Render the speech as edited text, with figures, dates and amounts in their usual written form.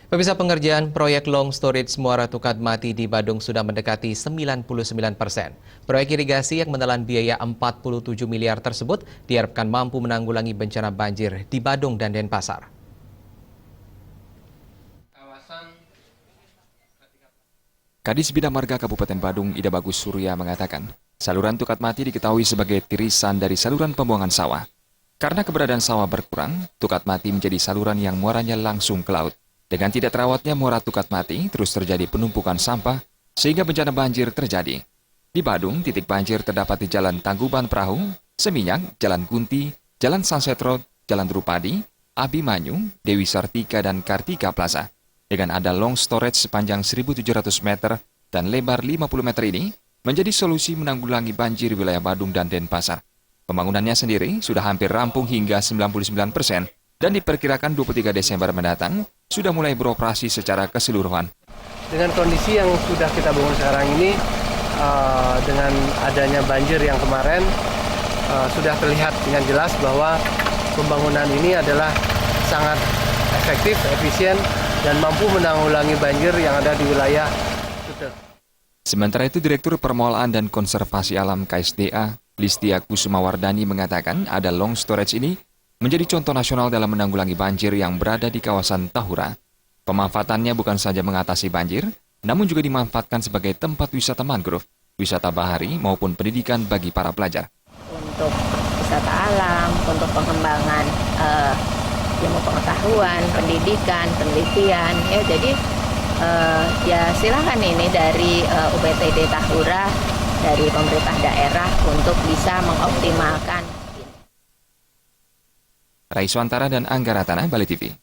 Pemirsa, pengerjaan proyek long storage Muara Tukadmati di Badung sudah mendekati 99%. Proyek irigasi yang menelan biaya 47 miliar tersebut diharapkan mampu menanggulangi bencana banjir di Badung dan Denpasar. Kadis Bina Marga Kabupaten Badung, Ida Bagus Surya mengatakan, saluran Tukadmati diketahui sebagai tirisan dari saluran pembuangan sawah. Karena keberadaan sawah berkurang, Tukadmati menjadi saluran yang muaranya langsung ke laut. Dengan tidak terawatnya muara Tukadmati, terus terjadi penumpukan sampah, sehingga bencana banjir terjadi. Di Badung, titik banjir terdapat di Jalan Tangkuban Perahu, Seminyak, Jalan Kunti, Jalan Sunset Road, Jalan Drupadi, Abimanyu, Dewi Sartika, dan Kartika Plaza. Dengan ada long storage sepanjang 1.700 meter dan lebar 50 meter ini, menjadi solusi menanggulangi banjir wilayah Badung dan Denpasar. Pembangunannya sendiri sudah hampir rampung hingga 99% dan diperkirakan 23 Desember mendatang sudah mulai beroperasi secara keseluruhan. Dengan kondisi yang sudah kita bangun sekarang ini, dengan adanya banjir yang kemarin, sudah terlihat dengan jelas bahwa pembangunan ini adalah sangat efektif, efisien, dan mampu menanggulangi banjir yang ada di wilayah Sute. Sementara itu, Direktur Permolaan dan Konservasi Alam KSDA, Listia Kusumawardani mengatakan ada long storage ini menjadi contoh nasional dalam menanggulangi banjir yang berada di kawasan Tahura. Pemanfaatannya bukan saja mengatasi banjir, namun juga dimanfaatkan sebagai tempat wisata mangrove, wisata bahari maupun pendidikan bagi para pelajar. Untuk wisata alam, untuk pengembangan ilmu pengetahuan, pendidikan, penelitian, ya jadi ya silakan ini dari UBTD Tahura, dari pemerintah daerah untuk bisa mengoptimalkan. Raiswantara dan Angga Ratana, Bali TV.